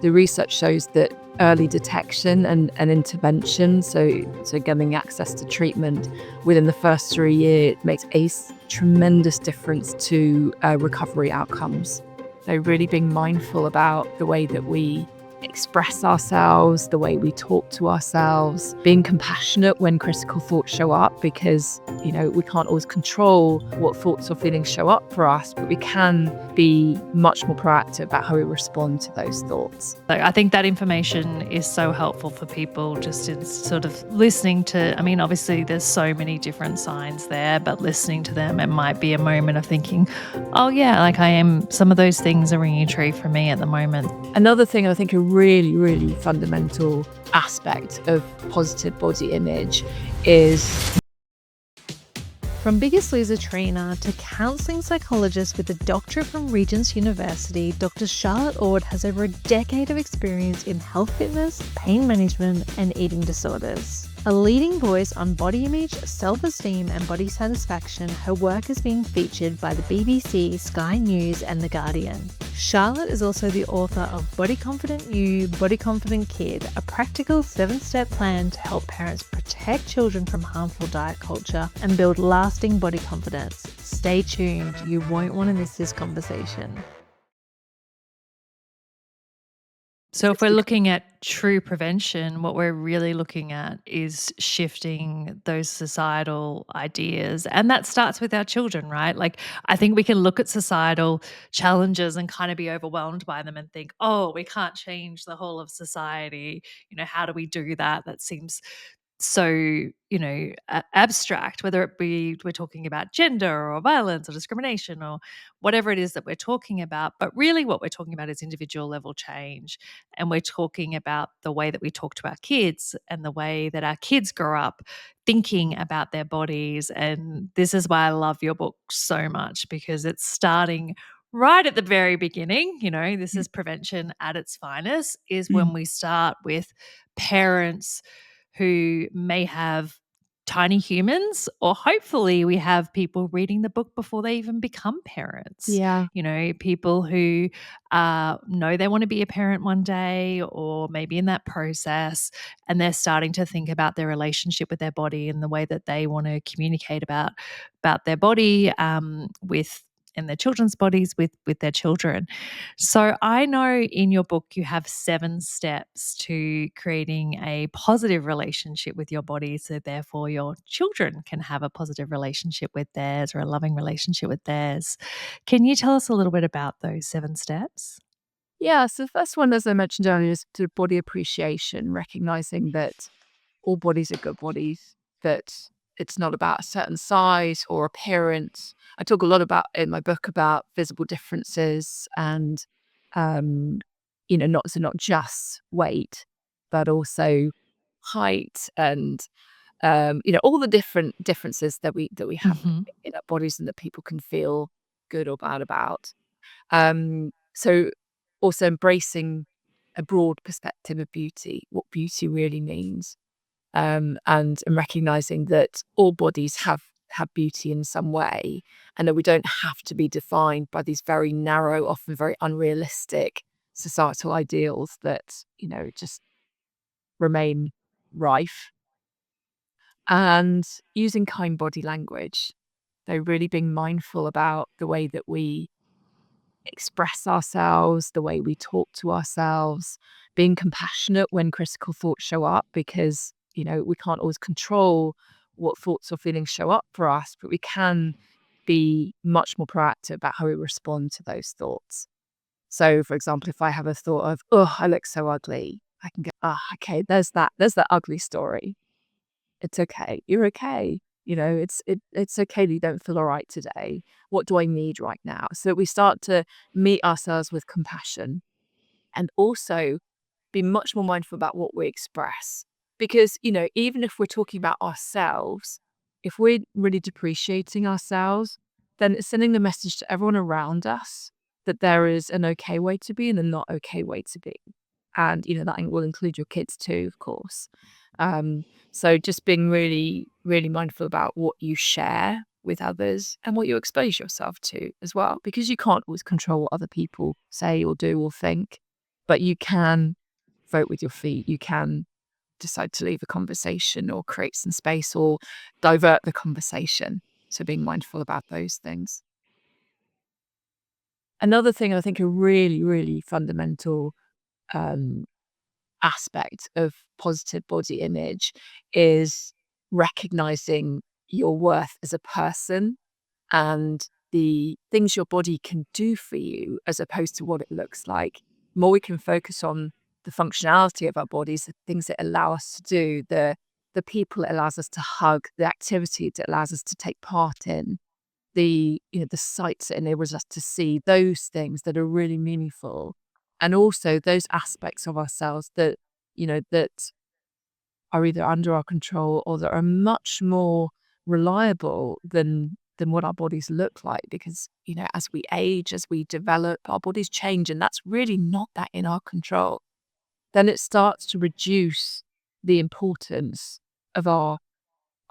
The research shows that early detection and intervention, so getting access to treatment within the first 3 years makes a tremendous difference to recovery outcomes. So really being mindful about the way that we express ourselves, the way we talk to ourselves, being compassionate when critical thoughts show up, because, we can't always control what thoughts or feelings show up for us, but we can be much more proactive about how we respond to those thoughts. I think that information is so helpful for people just in sort of listening to, obviously there's so many different signs there, but listening to them, it might be a moment of thinking, oh yeah, some of those things are ringing true for me at the moment. Another thing I think a really, really fundamental aspect of positive body image is from Biggest Loser trainer to counselling psychologist with a doctorate from Regent's University, Dr. Charlotte Ord has over a decade of experience in health fitness, pain management, and eating disorders. A leading voice on body image, self-esteem, and body satisfaction, her work is being featured by the BBC, Sky News, and The Guardian. Charlotte is also the author of Body Confident You, Body Confident Kid, a practical 7-step plan to help parents protect children from harmful diet culture and build lasting body confidence. Stay tuned, you won't want to miss this conversation. So if we're looking at true prevention, what we're really looking at is shifting those societal ideas. And that starts with our children, right? I think we can look at societal challenges and kind of be overwhelmed by them and think, oh, we can't change the whole of society. How do we do that? That seems so, abstract, whether it be we're talking about gender or violence or discrimination or whatever it is that we're talking about. But really what we're talking about is individual level change. And we're talking about the way that we talk to our kids and the way that our kids grow up thinking about their bodies. And this is why I love your book so much, because it's starting right at the very beginning. This is prevention at its finest, is when we start with parents who may have tiny humans, or hopefully we have people reading the book before they even become parents. Yeah. People who know they want to be a parent one day, or maybe in that process, and they're starting to think about their relationship with their body and the way that they want to communicate about their body with and their children's bodies with their children. So I know in your book you have 7 steps to creating a positive relationship with your body, so therefore your children can have a positive relationship with theirs, or a loving relationship with theirs. Can you tell us a little bit about those 7 steps? Yeah, so the first one, as I mentioned earlier, is to body appreciation, recognizing that all bodies are good bodies, that it's not about a certain size or appearance. I talk a lot about in my book about visible differences and, not just weight, but also height and, all the different differences that we have in our bodies and that people can feel good or bad about. So also embracing a broad perspective of beauty, what beauty really means, and recognizing that all bodies have beauty in some way, and that we don't have to be defined by these very narrow, often very unrealistic societal ideals that just remain rife. And using kind body language, so really being mindful about the way that we express ourselves, the way we talk to ourselves, being compassionate when critical thoughts show up, because, we can't always control what thoughts or feelings show up for us, but we can be much more proactive about how we respond to those thoughts. So, for example, if I have a thought of, oh, I look so ugly, I can go, okay, there's that ugly story. It's okay. You're okay. It's okay that you don't feel all right today. What do I need right now? So we start to meet ourselves with compassion, and also be much more mindful about what we express. Because, even if we're talking about ourselves, if we're really depreciating ourselves, then it's sending the message to everyone around us that there is an okay way to be and a not okay way to be. And, that will include your kids too, of course. So just being really, really mindful about what you share with others and what you expose yourself to as well, because you can't always control what other people say or do or think. but you can vote with your feet. You can decide to leave a conversation or create some space or divert the conversation. So being mindful about those things. Another thing I think a really, really fundamental um, aspect of positive body image is recognizing your worth as a person and the things your body can do for you as opposed to what it looks like. The more we can focus on the functionality of our bodies, the things that allow us to do, the people it allows us to hug, the activities it allows us to take part in, the sights that enables us to see, those things that are really meaningful. And also those aspects of ourselves that are either under our control or that are much more reliable than what our bodies look like. Because, as we age, as we develop, our bodies change, and that's really not that in our control. Then it starts to reduce the importance of our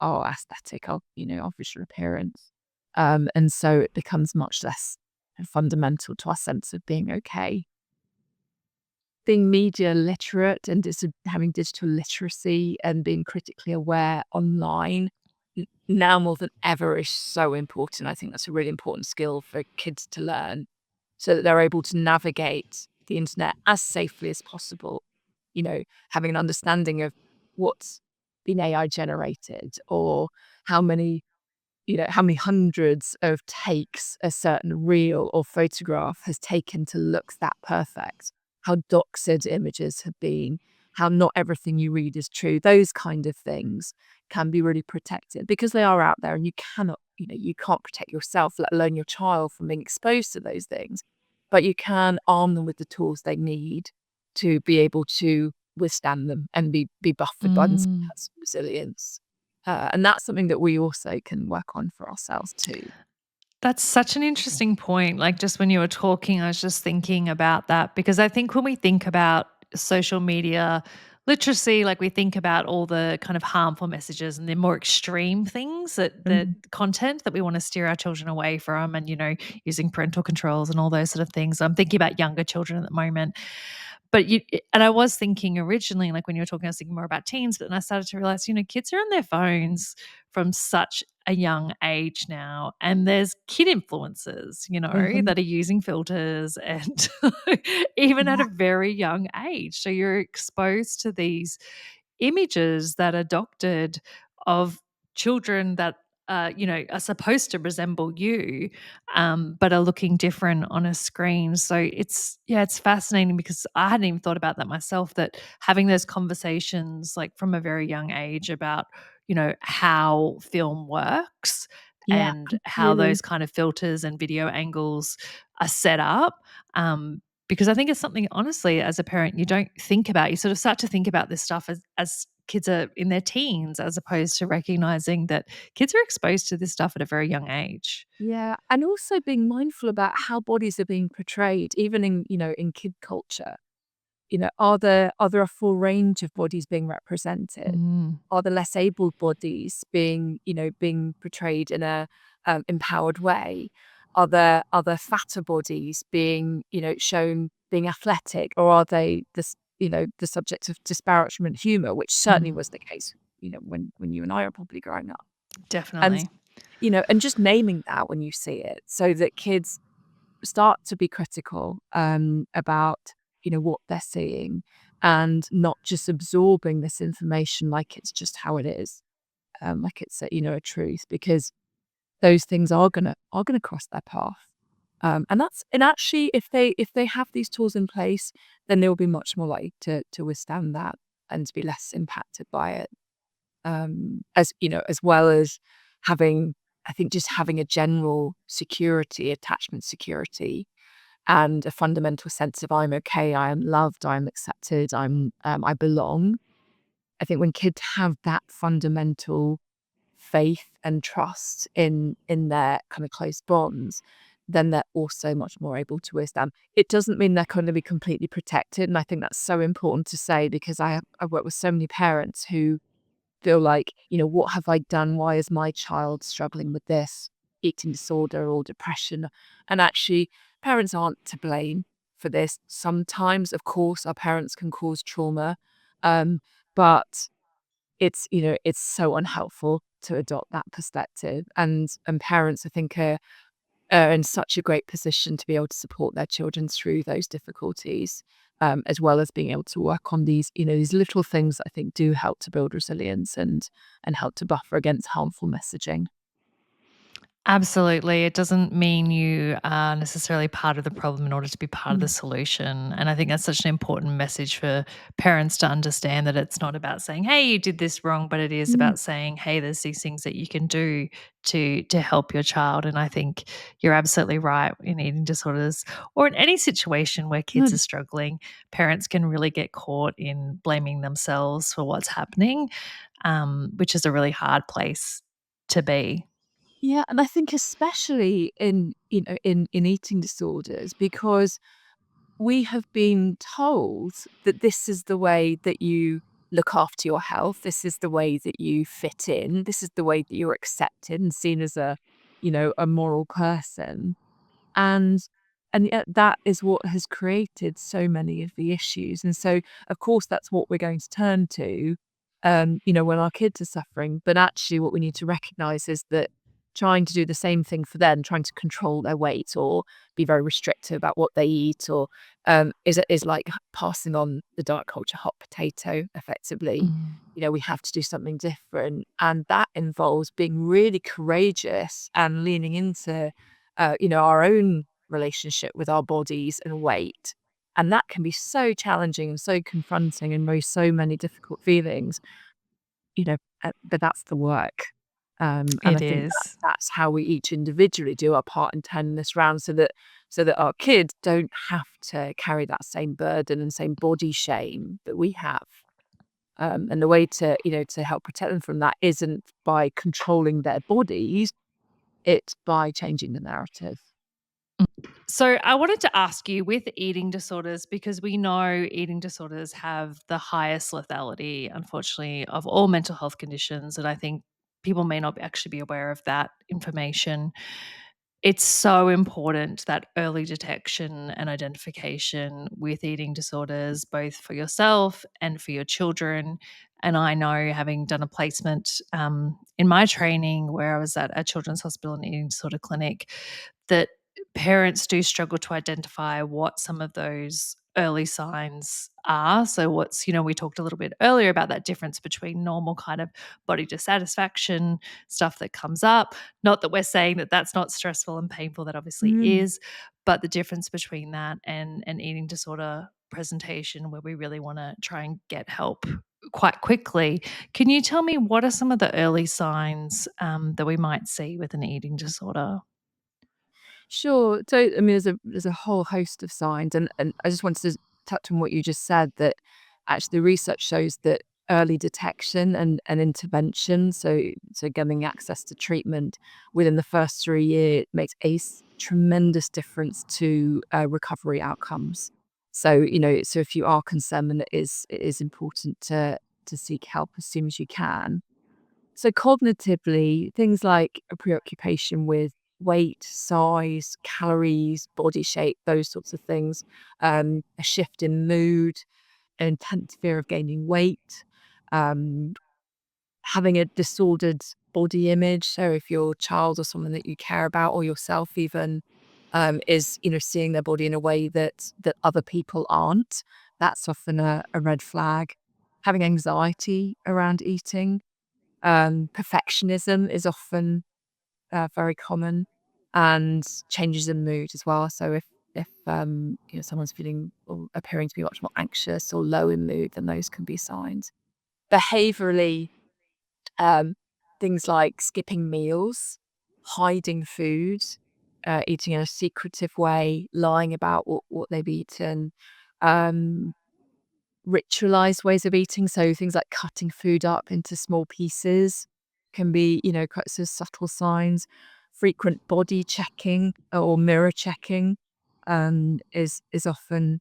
aesthetic, our visual appearance. And so it becomes much less fundamental to our sense of being okay. Being media literate and having digital literacy and being critically aware online now more than ever is so important. I think that's a really important skill for kids to learn so that they're able to navigate the internet as safely as possible. Having an understanding of what's been AI generated or how many how many hundreds of takes a certain reel or photograph has taken to look that perfect, how doxed images have been, how not everything you read is true. Those kind of things can be really protected because they are out there and you cannot, you can't protect yourself, let alone your child, from being exposed to those things. But you can arm them with the tools they need to be able to withstand them and be buffered by them, so they have some resilience. And that's something that we also can work on for ourselves too. That's such an interesting point. Like, just when you were talking, I was just thinking about that because I think when we think about social media literacy, like we think about all the kind of harmful messages and the more extreme things that Mhm. content that we want to steer our children away from, and using parental controls and all those sort of things. I'm thinking about younger children at the moment. But I was thinking originally, like when you were talking, I was thinking more about teens, but then I started to realize, kids are on their phones from such a young age now, and there's kid influencers, Mhm. that are using filters and even at Yeah. a very young age. So you're exposed to these images that are doctored of children that are supposed to resemble you, but are looking different on a screen. So it's fascinating because I hadn't even thought about that myself. That having those conversations like from a very young age about how film works Yeah, and how absolutely. those kind of filters and video angles are set up. Because I think it's something, honestly, as a parent, you don't think about. You sort of start to think about this stuff as kids are in their teens, as opposed to recognizing that kids are exposed to this stuff at a very young age. Yeah, and also being mindful about how bodies are being portrayed, even in kid culture. Are there a full range of bodies being represented? Mm, Are the less able bodies being portrayed in a empowered way? Are there fatter bodies being shown being athletic, or are they the subject of disparagement humor, which certainly mm, was the case when you and I are probably growing up, and definitely. and just naming that when you see it, so that kids start to be critical about what they're seeing and not just absorbing this information like it's just how it is, like it's a truth, because those things are gonna cross their path. And actually, if they have these tools in place, then they'll be much more likely to withstand that and to be less impacted by it. As well as having, I think, just having a general security, attachment security, and a fundamental sense of I'm okay, I am loved, I'm accepted, I belong. I think when kids have that fundamental faith and trust in their kind of close bonds, then they're also much more able to withstand. It doesn't mean they're going to be completely protected, and I think that's so important to say, because I work with so many parents who feel like, what have I done? Why is my child struggling with this eating disorder or depression? And actually, parents aren't to blame for this. Sometimes, of course, our parents can cause trauma, but it's so unhelpful to adopt that perspective. And parents, I think, are in such a great position to be able to support their children through those difficulties, as well as being able to work on these little things that I think do help to build resilience and help to buffer against harmful messaging. Absolutely. It doesn't mean you are necessarily part of the problem in order to be part of the Mm. solution. And I think that's such an important message for parents to understand, that it's not about saying, "Hey, you did this wrong," but it is Mm. about saying, "Hey, there's these things that you can do to help your child." And I think you're absolutely right. In eating disorders, or in any situation where kids are Mm. struggling, parents can really get caught in blaming themselves for what's happening, which is a really hard place to be. Yeah, and I think especially in eating disorders, because we have been told that this is the way that you look after your health. This is the way that you fit in. This is the way that you're accepted and seen as a moral person. And and yet that is what has created so many of the issues. And so, of course, that's what we're going to turn to, when our kids are suffering. But actually, what we need to recognize is that trying to do the same thing for them, trying to control their weight or be very restrictive about what they eat, or is like passing on the diet culture hot potato. Effectively, Mm. we have to do something different, and that involves being really courageous and leaning into our own relationship with our bodies and weight. And that can be so challenging and so confronting and raise so many difficult feelings, but that's the work. And It I think is. that's how we each individually do our part in turning this round, so that our kids don't have to carry that same burden and same body shame that we have. And the way to help protect them from that isn't by controlling their bodies, it's by changing the narrative. So I wanted to ask you, with eating disorders, because we know eating disorders have the highest lethality, unfortunately, of all mental health conditions. And I think people may not actually be aware of that information. It's so important that early detection and identification with eating disorders, both for yourself and for your children. And I know, having done a placement in my training where I was at a children's hospital and eating disorder clinic, that parents do struggle to identify what some of those early signs are. So, we talked a little bit earlier about that difference between normal kind of body dissatisfaction stuff that comes up. Not that we're saying that that's not stressful and painful, that obviously Mm. is, but the difference between that and an eating disorder presentation where we really want to try and get help quite quickly. Can you tell me, what are some of the early signs that we might see with an eating disorder? Sure. So, I mean, there's a whole host of signs, and I just wanted to touch on what you just said, that actually the research shows that early detection and intervention, so getting access to treatment within the first 3 years makes a tremendous difference to recovery outcomes. So if you are concerned, then it is important to seek help as soon as you can. So cognitively, things like a preoccupation with weight, size, calories, body shape, those sorts of things, a shift in mood, an intense fear of gaining weight, um, having a disordered body image. So if your child or someone that you care about, or yourself even, is seeing their body in a way that other people aren't, that's often a red flag. Having anxiety around eating, perfectionism is often very common, and changes in mood as well. So if someone's feeling or appearing to be much more anxious or low in mood, then those can be signs. Behaviorally, um, things like skipping meals, hiding food, eating in a secretive way, lying about what they've eaten, um, ritualized ways of eating. So things like cutting food up into small pieces can be, quite so subtle signs. Frequent body checking or mirror checking is often,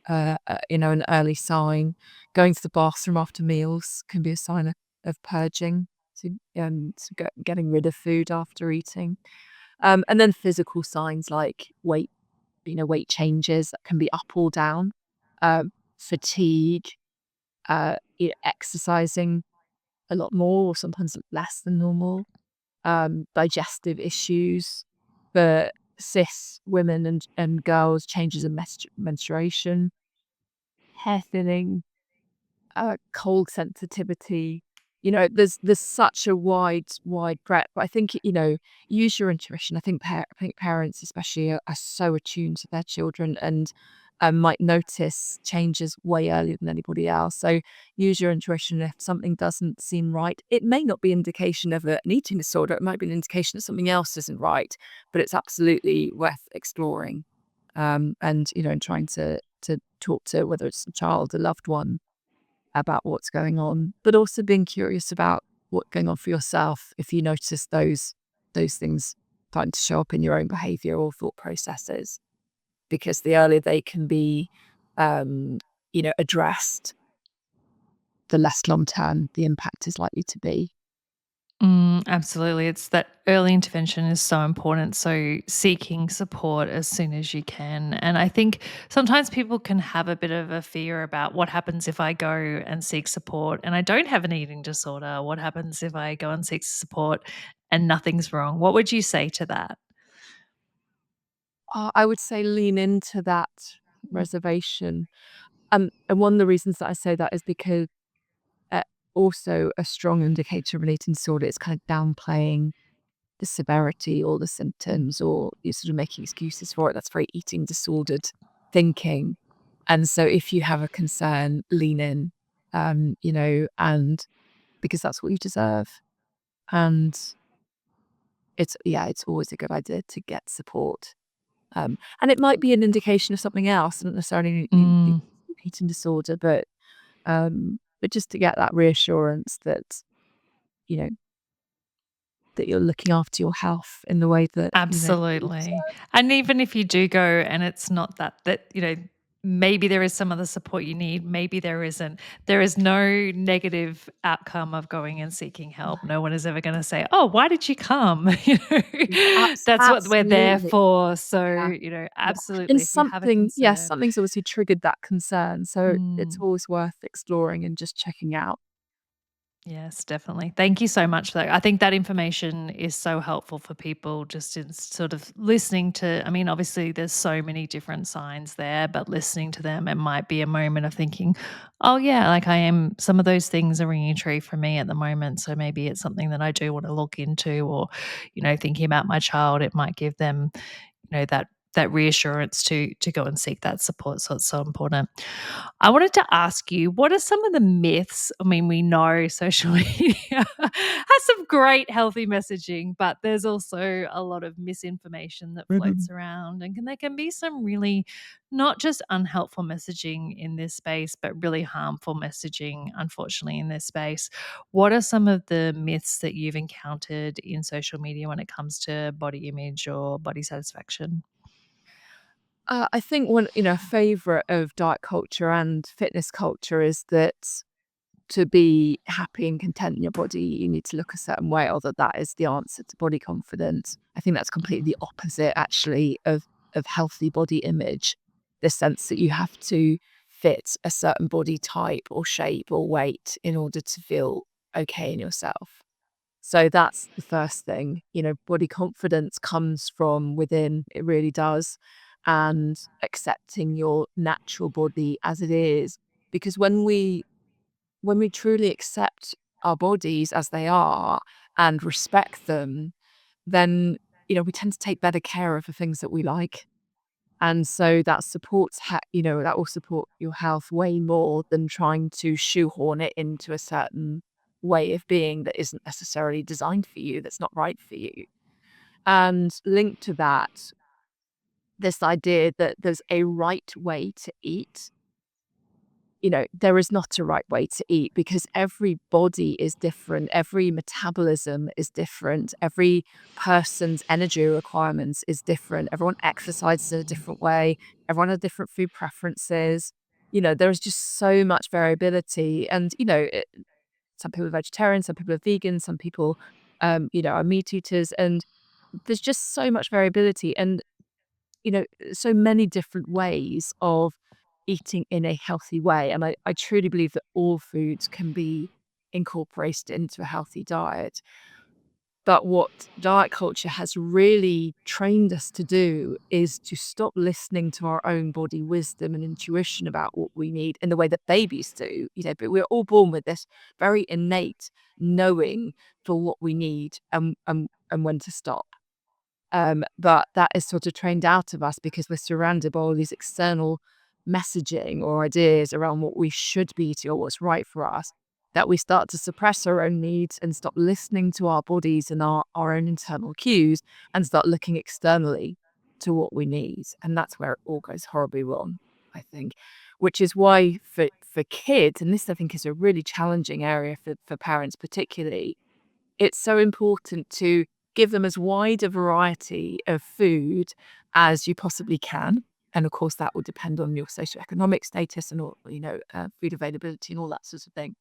an early sign. Going to the bathroom after meals can be a sign of purging. Getting rid of food after eating. And then physical signs like weight weight changes that can be up or down, fatigue, exercising a lot more or sometimes less than normal, digestive issues for cis women and girls, changes in menstruation, hair thinning, cold sensitivity. There's such a wide breadth. But I think, use your intuition. I think parents especially are so attuned to their children and might notice changes way earlier than anybody else. So use your intuition. If something doesn't seem right, it may not be indication of an eating disorder. It might be an indication that something else isn't right. But it's absolutely worth exploring. And trying to talk to, whether it's a child, a loved one, about what's going on, but also being curious about what's going on for yourself if you notice those things starting to show up in your own behavior or thought processes. Because the earlier they can be addressed, the less long term the impact is likely to be. Absolutely. It's that early intervention is so important. So, seeking support as soon as you can. And I think sometimes people can have a bit of a fear about what happens if I go and seek support and I don't have an eating disorder. What happens if I go and seek support and nothing's wrong? What would you say to that? I would say lean into that reservation. And one of the reasons that I say that is because uh, also a strong indicator of an eating disorder is kind of downplaying the severity or the symptoms, or you're sort of making excuses for it. That's very eating disordered thinking. And so if you have a concern, lean in, and because that's what you deserve. And it's always a good idea to get support. And it might be an indication of something else, not necessarily Mm. eating disorder, but just to get that reassurance that, you know, that you're looking after your health in the way that, you Absolutely. deserve. And even if you do go and it's not that, maybe there is some other support you need, maybe there isn't. There is no negative outcome of going and seeking help. No one is ever going to say, "Oh, why did you come?" That's what we're there Absolutely. for. So, Yeah. Yeah. And absolutely if you have a something, yes, concern. something's obviously triggered that concern. So it's Mm. always worth exploring and just checking out. Yes, definitely. Thank you so much for that. I think that information is so helpful for people just in sort of listening to. I mean, obviously, there's so many different signs there, but listening to them, it might be a moment of thinking, oh, yeah, like some of those things are ringing true for me at the moment. So maybe it's something that I do want to look into, or, thinking about my child, it might give them, that reassurance to go and seek that support. So it's so important. I wanted to ask you, what are some of the myths? I mean, we know social media has some great healthy messaging, but there's also a lot of misinformation that floats Mhm. around, and there can be some really not just unhelpful messaging in this space, but really harmful messaging, unfortunately, in this space. What are some of the myths that you've encountered in social media when it comes to body image or body satisfaction? I think a favorite of diet culture and fitness culture is that to be happy and content in your body, you need to look a certain way, or that is the answer to body confidence. I think that's completely the opposite, actually, of healthy body image. The sense that you have to fit a certain body type or shape or weight in order to feel okay in yourself. So that's the first thing. Body confidence comes from within, it really does. And accepting your natural body as it is. Because when we truly accept our bodies as they are and respect them, then, we tend to take better care of the things that we like. And so that that will support your health way more than trying to shoehorn it into a certain way of being that isn't necessarily designed for you, that's not right for you. And linked to that, this idea that there's a right way to eat. There is not a right way to eat because every body is different. Every metabolism is different. Every person's energy requirements is different. Everyone exercises in a different way. Everyone has different food preferences. There is just so much variability. And, some people are vegetarian, some people are vegan, some people, are meat eaters. And there's just so much variability. And so many different ways of eating in a healthy way. And I truly believe that all foods can be incorporated into a healthy diet. But what diet culture has really trained us to do is to stop listening to our own body wisdom and intuition about what we need in the way that babies do. But we're all born with this very innate knowing for what we need and when to stop. But that is sort of trained out of us because we're surrounded by all these external messaging or ideas around what we should be eating or what's right for us, that we start to suppress our own needs and stop listening to our bodies and our own internal cues and start looking externally to what we need. And that's where it all goes horribly wrong, I think. Which is why for kids, and this I think is a really challenging area for parents particularly, it's so important to give them as wide a variety of food as you possibly can. And of course, that will depend on your socioeconomic status and all, food availability and all that sort of thing.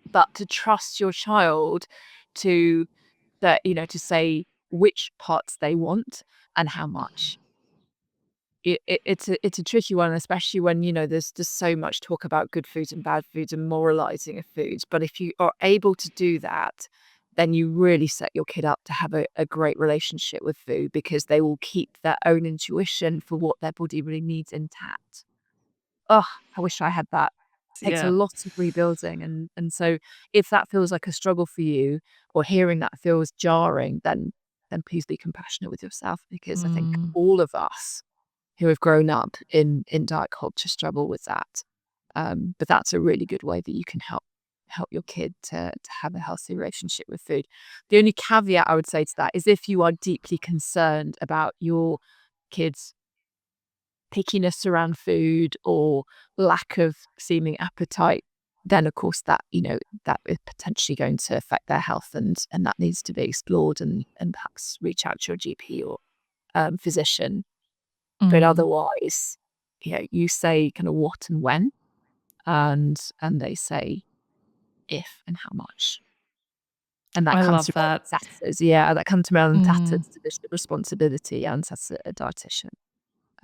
But to trust your child to to say which parts they want and how much. It's a tricky one, especially when, there's just so much talk about good foods and bad foods and moralizing of foods. But if you are able to do that, then you really set your kid up to have a great relationship with food because they will keep their own intuition for what their body really needs intact. Oh, I wish I had that. Takes a Yeah. lot of rebuilding. And so if that feels like a struggle for you or hearing that feels jarring, then please be compassionate with yourself because I think Mm. all of us who have grown up in diet culture struggle with that. But that's a really good way that you can help your kid to have a healthy relationship with food. The only caveat I would say to that is if you are deeply concerned about your kids' pickiness around food or lack of seeming appetite, then of course that that is potentially going to affect their health and that needs to be explored and perhaps reach out to your GP or physician. But Mm. otherwise, you say kind of what and when, and they say if and how much. And that I comes love to that. tatters. Yeah, that comes to Marilyn Mm. Tatter's division of responsibility and as a dietitian.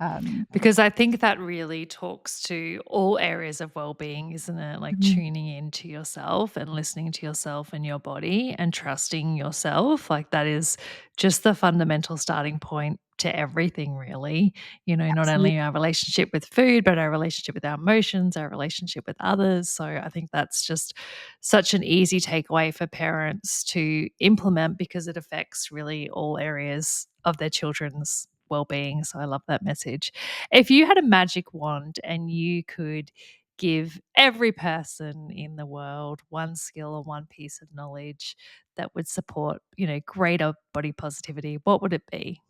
Um, Because I think that really talks to all areas of well-being, isn't it? Like mhm. tuning into yourself and listening to yourself and your body and trusting yourself. Like that is just the fundamental starting point to everything, really. Not only Absolutely. our relationship with food, but our relationship with our emotions, our relationship with others. So I think that's just such an easy takeaway for parents to implement because it affects really all areas of their children's well-being. So I love that message. If you had a magic wand and you could give every person in the world one skill or one piece of knowledge that would support, greater body positivity, what would it be?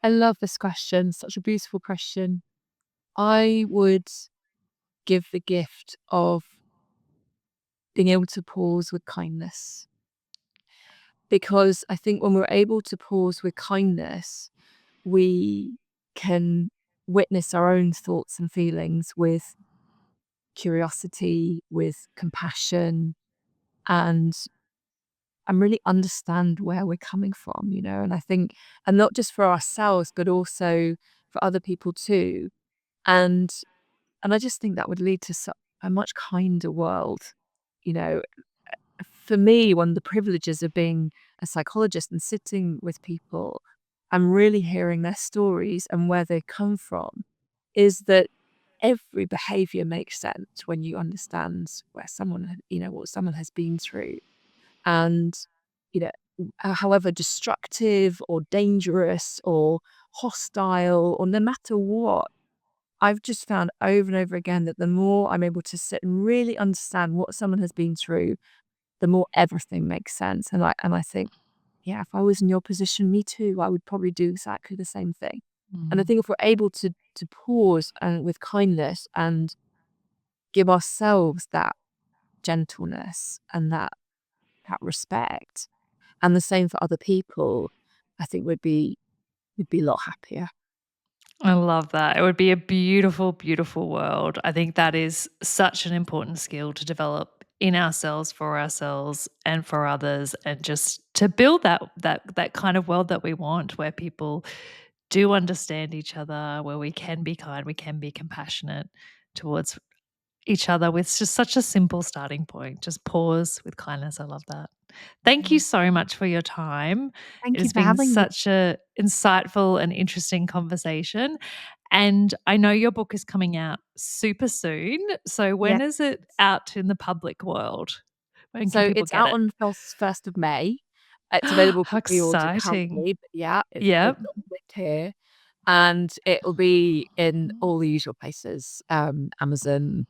I love this question. Such a beautiful question. I would give the gift of being able to pause with kindness because I think when we're able to pause with kindness, we can witness our own thoughts and feelings with curiosity, with compassion, and really understand where we're coming from, and I think, and not just for ourselves, but also for other people too. And I just think that would lead to a much kinder world. You know, for me, one of the privileges of being a psychologist and sitting with people and really hearing their stories and where they come from is that every behavior makes sense when you understand where what someone has been through. And, however destructive or dangerous or hostile or no matter what, I've just found over and over again that the more I'm able to sit and really understand what someone has been through, the more everything makes sense. And I think, yeah, if I was in your position, me too, I would probably do exactly the same thing. And I Mm. think if we're able to pause and with kindness and give ourselves that gentleness and that respect, and the same for other people, I think we'd be a lot happier. I love that. It would be a beautiful, beautiful world. I think that is such an important skill to develop in ourselves, for ourselves, and for others, and just to build that kind of world that we want, where people do understand each other, where we can be kind, we can be compassionate towards each other with just such a simple starting point. Just pause with kindness. I love that. Thank you Mm. so much for your time. It Thank you has for been having me. such a insightful and interesting conversation. And I know your book is coming out super soon. So Yeah. when is it out in the public world? When can So people it's get out it? on 1st of May. It's available How for pre-order exciting. currently, but yeah, it's Yep. not published here. And it'll be in all the usual places, Amazon,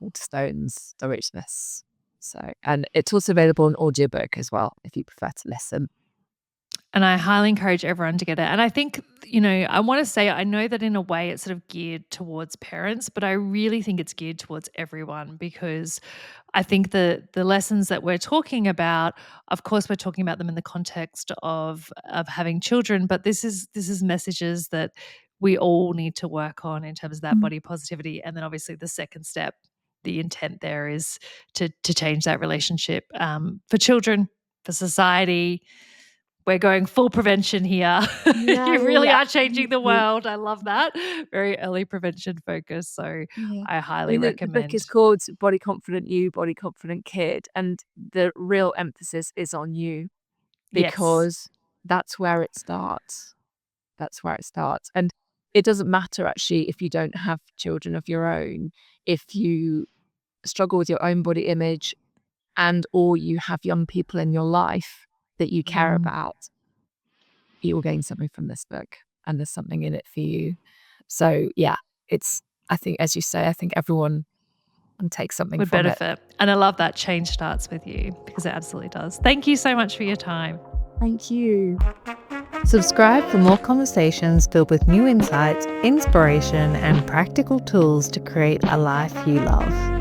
Waterstones, Richness. So, and it's also available in audiobook as well, if you prefer to listen. And I highly encourage everyone to get it. And I think, I want to say, I know that in a way it's sort of geared towards parents, but I really think it's geared towards everyone, because I think the lessons that we're talking about, of course, we're talking about them in the context of having children, but this is messages that we all need to work on in terms of that Mm. body positivity. And then obviously the second step, the intent there is to change that relationship, for children, for society. We're going full prevention here. Yeah, You yeah, really yeah, are changing the absolutely. world. I love that. Very early prevention focus. So Yeah. I I highly mean, the book is recommend. called Body Confident You, Body Confident Kid, and the real emphasis is on you, Yes. because that's where it starts. That's where it starts. And it doesn't matter actually if you don't have children of your own, if you struggle with your own body image and or you have young people in your life that you care Mm. about, you will gain something from this book and there's something in it for you. So yeah, I think, as you say, I think everyone can take something Would from it. benefit. And I love that change starts with you, because it absolutely does. Thank you so much for your time. Thank you. Subscribe for more conversations filled with new insights, inspiration, and practical tools to create a life you love.